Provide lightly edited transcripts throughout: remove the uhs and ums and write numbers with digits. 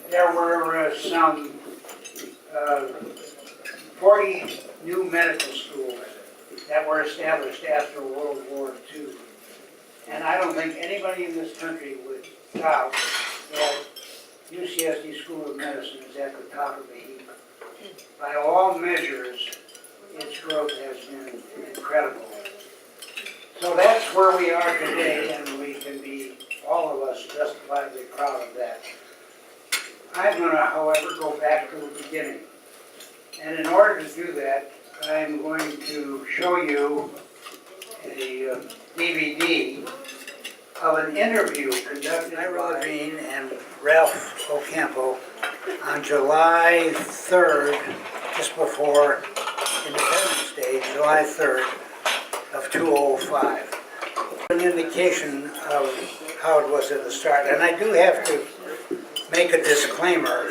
there were some 40 new medical schools that were established after World War II. And I don't think anybody in this country would doubt that UCSD School of Medicine is at the top of the heap. By all measures, its growth has been incredible. So that's where we are today, and we can be, all of us, justifiably proud of that. I'm going to, however, go back to the beginning. And in order to do that, I'm going to show you a DVD of an interview conducted by Green and Ralph Ocampo on July 3rd, just before Independence Day, July 3rd of 2005. An indication of how it was at the start. And I do have to make a disclaimer.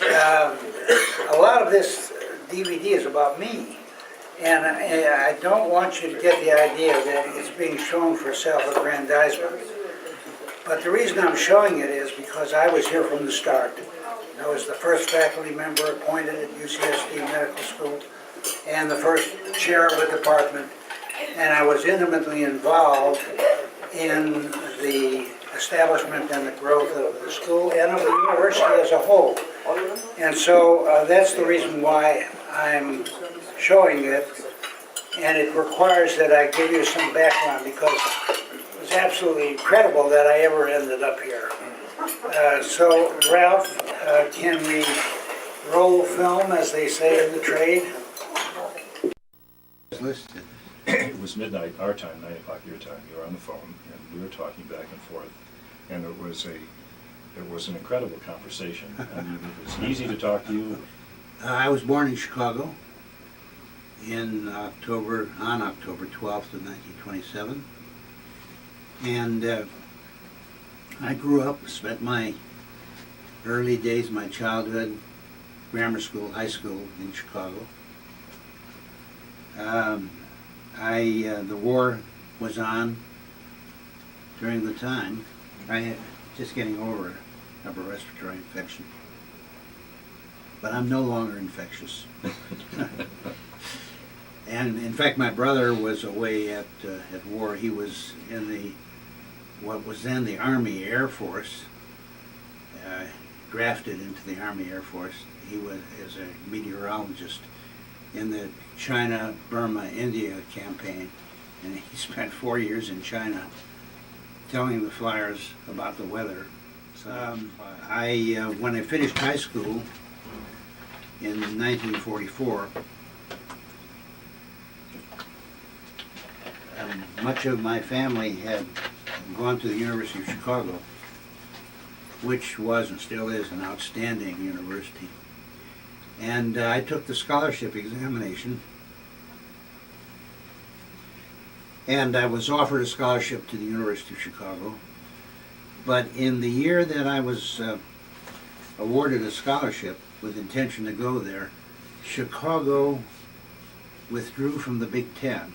A lot of this DVD is about me. And I don't want you to get the idea that it's being shown for self-aggrandizement. But the reason I'm showing it is because I was here from the start. I was the first faculty member appointed at UCSD Medical School and the first chair of the department. And I was intimately involved in the establishment and the growth of the school and of the university as a whole. And so that's the reason why I'm showing it, and it requires that I give you some background because it was absolutely incredible that I ever ended up here. So Ralph, can we roll film, as they say in the trade? Listed. It was midnight our time, 9 o'clock your time. You were on the phone, and we were talking back and forth, and it was an incredible conversation. I mean, it was easy to talk to you. I was born in Chicago on October 12th of 1927, and I grew up, spent my early days, my childhood, grammar school, high school in Chicago. The war was on during the time. I had just getting over a upper respiratory infection. But I'm no longer infectious. And in fact, my brother was away at war. He was in what was then the Army Air Force, drafted into the Army Air Force. He was as a meteorologist in the China, Burma, India campaign, and he spent 4 years in China telling the flyers about the weather. So when I finished high school in 1944, much of my family had gone to the University of Chicago, which was and still is an outstanding university. And I took the scholarship examination, and I was offered a scholarship to the University of Chicago. But in the year that I was awarded a scholarship with intention to go there, Chicago withdrew from the Big Ten,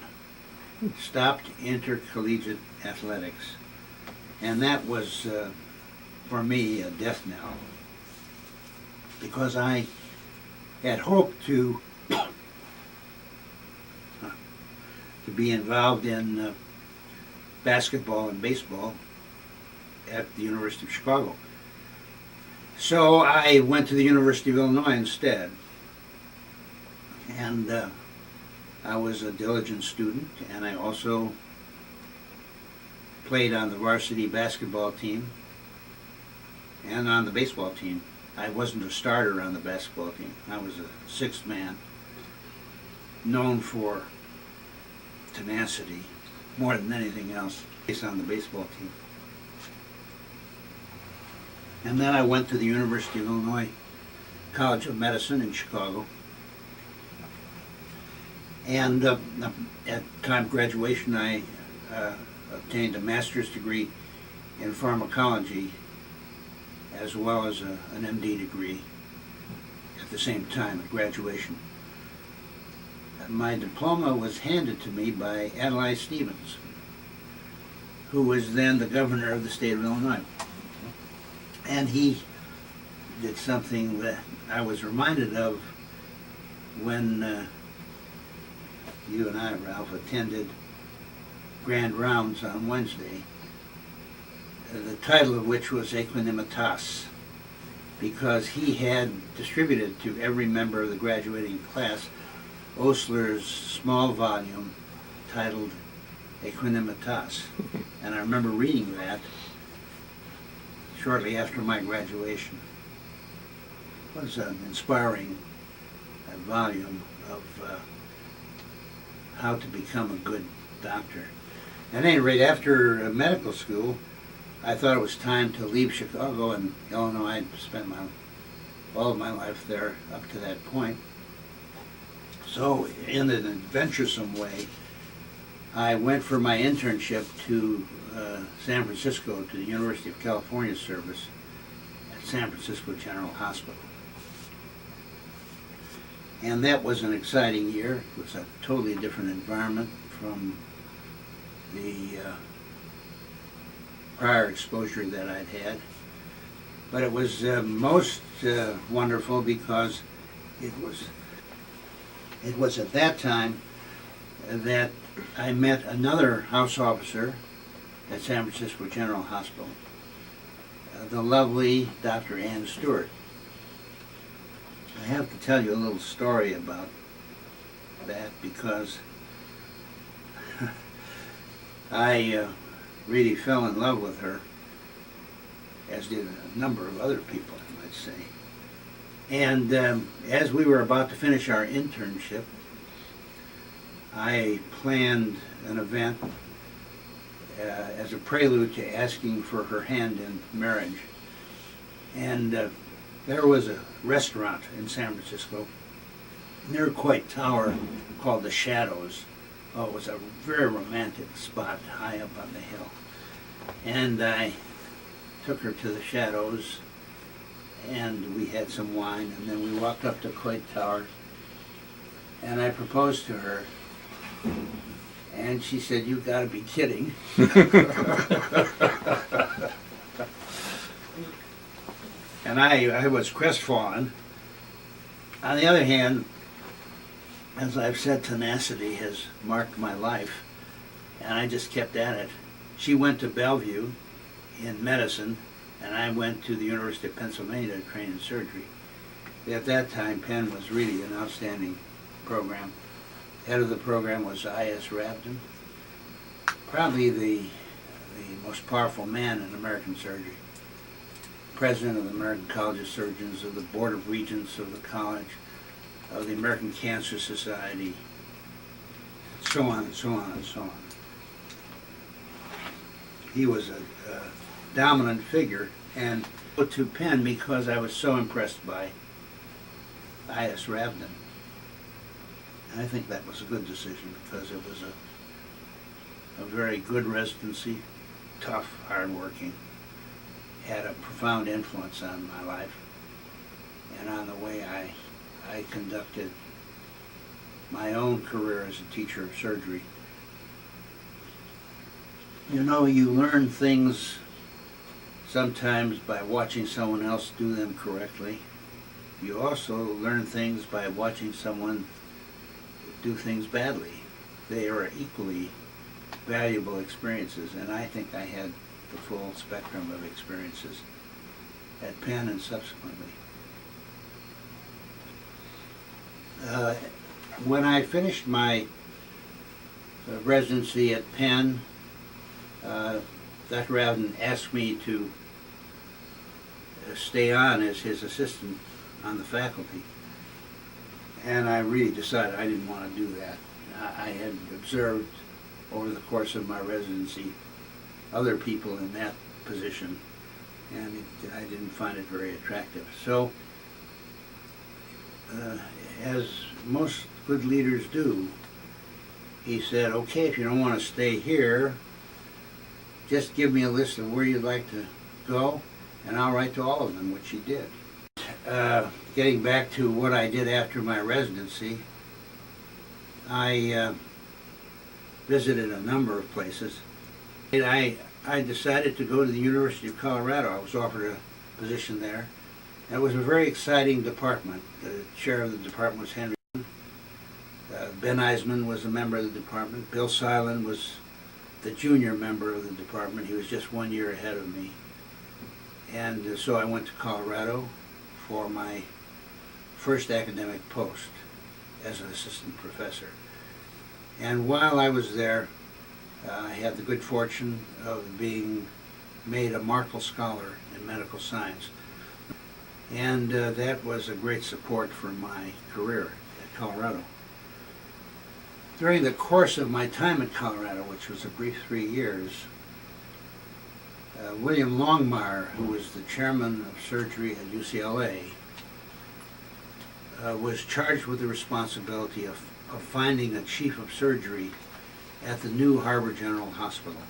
stopped intercollegiate athletics, and that was, for me, a death knell, because I had hoped to be involved in basketball and baseball at the University of Chicago. So I went to the University of Illinois instead, and I was a diligent student, and I also played on the varsity basketball team and on the baseball team. I wasn't a starter on the basketball team. I was a sixth man, known for tenacity more than anything else, based on the baseball team. And then I went to the University of Illinois College of Medicine in Chicago. And at time of graduation, I obtained a master's degree in pharmacology as well as an MD degree at the same time at graduation. My diploma was handed to me by Adlai Stevens, who was then the governor of the state of Illinois. And he did something that I was reminded of when you and I, Ralph, attended Grand Rounds on Wednesday, the title of which was Equanimitas, because he had distributed to every member of the graduating class Osler's small volume titled Equanimitas. And I remember reading that shortly after my graduation. It was an inspiring volume of how to become a good doctor. At any rate, after medical school, I thought it was time to leave Chicago and Illinois. I'd spent all of my life there up to that point. So, in an adventuresome way, I went for my internship to San Francisco, to the University of California service at San Francisco General Hospital. And that was an exciting year. It was a totally different environment from the prior exposure that I'd had. But it was most wonderful because it was at that time that I met another house officer at San Francisco General Hospital, the lovely Dr. Ann Stewart. I have to tell you a little story about that because I really fell in love with her, as did a number of other people, I might say. And as we were about to finish our internship, I planned an event as a prelude to asking for her hand in marriage. And there was a restaurant in San Francisco near Coit Tower called The Shadows. Oh, it was a very romantic spot high up on the hill. And I took her to The Shadows, and we had some wine, and then we walked up to Coit Tower, and I proposed to her, and she said, "You've got to be kidding." And I was crestfallen. On the other hand, as I've said, tenacity has marked my life, and I just kept at it. She went to Bellevue in medicine, and I went to the University of Pennsylvania to train in surgery. At that time, Penn was really an outstanding program. Head of the program was I.S. Rabden, probably the most powerful man in American surgery. President of the American College of Surgeons, of the Board of Regents of the College, of the American Cancer Society, so on and so on and so on. He was a dominant figure, and to Penn because I was so impressed by I.S. Rabden. And I think that was a good decision because it was a very good residency, tough, hardworking, had a profound influence on my life and on the way I conducted my own career as a teacher of surgery. You know, you learn things sometimes by watching someone else do them correctly. You also learn things by watching someone do things badly. They are equally valuable experiences, and I think I had the full spectrum of experiences at Penn and subsequently. When I finished my residency at Penn, Dr. Rabden asked me to stay on as his assistant on the faculty. And I really decided I didn't want to do that. I had observed over the course of my residency other people in that position, and I didn't find it very attractive. So, as most good leaders do, he said, "Okay, if you don't want to stay here, just give me a list of where you'd like to go, and I'll write to all of them," which he did. Getting back to what I did after my residency, I visited a number of places. I decided to go to the University of Colorado. I was offered a position there, It was a very exciting department. The chair of the department was Henry. Ben Eisman was a member of the department. Bill Silen was the junior member of the department. He was just 1 year ahead of me. And so I went to Colorado for my first academic post as an assistant professor. And while I was there, I had the good fortune of being made a Marshal Scholar in medical science. And that was a great support for my career at Colorado. During the course of my time at Colorado, which was a brief 3 years, William Longmire, who was the chairman of surgery at UCLA, was charged with the responsibility of finding a chief of surgery at the new Harbor General Hospital.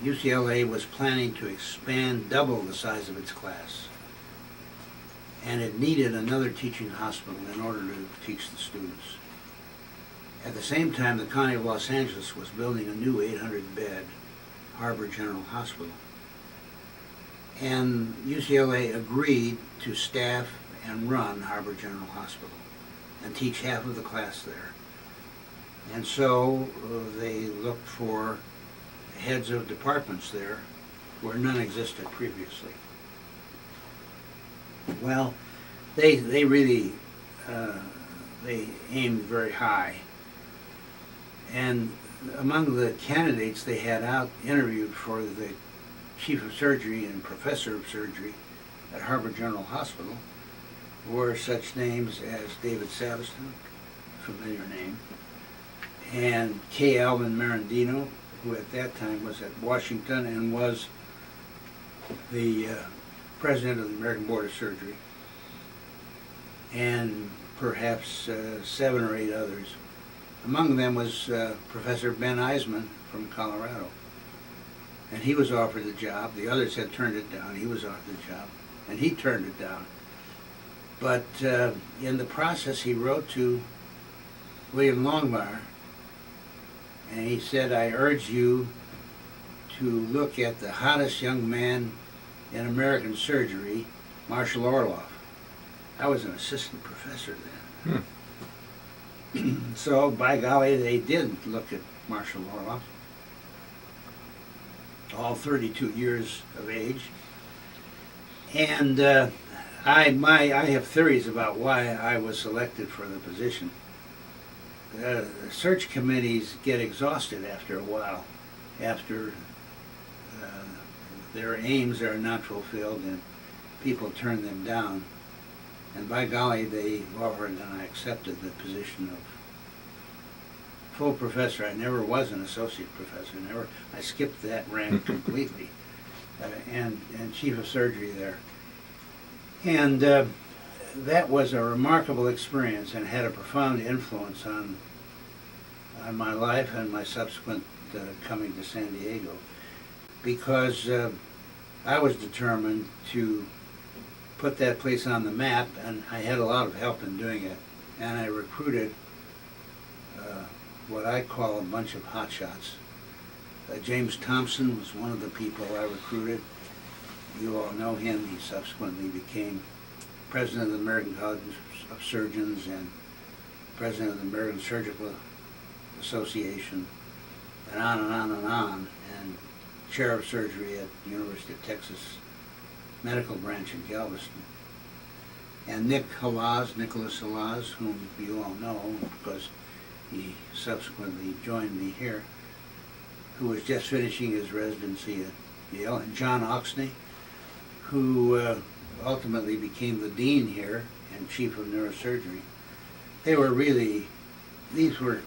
UCLA was planning to expand double the size of its class, and it needed another teaching hospital in order to teach the students. At the same time, the County of Los Angeles was building a new 800-bed Harbor General Hospital. And UCLA agreed to staff and run Harbor General Hospital and teach half of the class there. And so they looked for heads of departments there where none existed previously. Well, they really they aimed very high. And among the candidates they had out interviewed for the chief of surgery and professor of surgery at Harbor General Hospital were such names as David Savaston, familiar name, and K. Alvin Marandino, who at that time was at Washington and was the president of the American Board of Surgery, and perhaps 7 or 8 others. Among them was Professor Ben Eisman from Colorado. And he was offered the job. The others had turned it down. He was offered the job, and he turned it down. But in the process, he wrote to William Longmire, and he said, "I urge you to look at the hottest young man in American surgery, Marshal Orloff." I was an assistant professor then. So, by golly, they did look at Marshal Orloff, all 32 years of age. And I have theories about why I was selected for the position. Search committees get exhausted after a while, after their aims are not fulfilled and people turn them down. And by golly, they offered and I accepted the position of full professor. I never was an associate professor. I skipped that rank completely. And chief of surgery there. And that was a remarkable experience and had a profound influence on my life and my subsequent coming to San Diego, because I was determined to put that place on the map, and I had a lot of help in doing it. And I recruited what I call a bunch of hotshots. James Thompson was one of the people I recruited. You all know him. He subsequently became president of the American College of Surgeons and president of the American Surgical Association, and on and on and on, and chair of surgery at the University of Texas Medical Branch in Galveston. And Nicholas Halaz, whom you all know because he subsequently joined me here, who was just finishing his residency at Yale, and John Oxney, who ultimately became the dean here and chief of neurosurgery. These were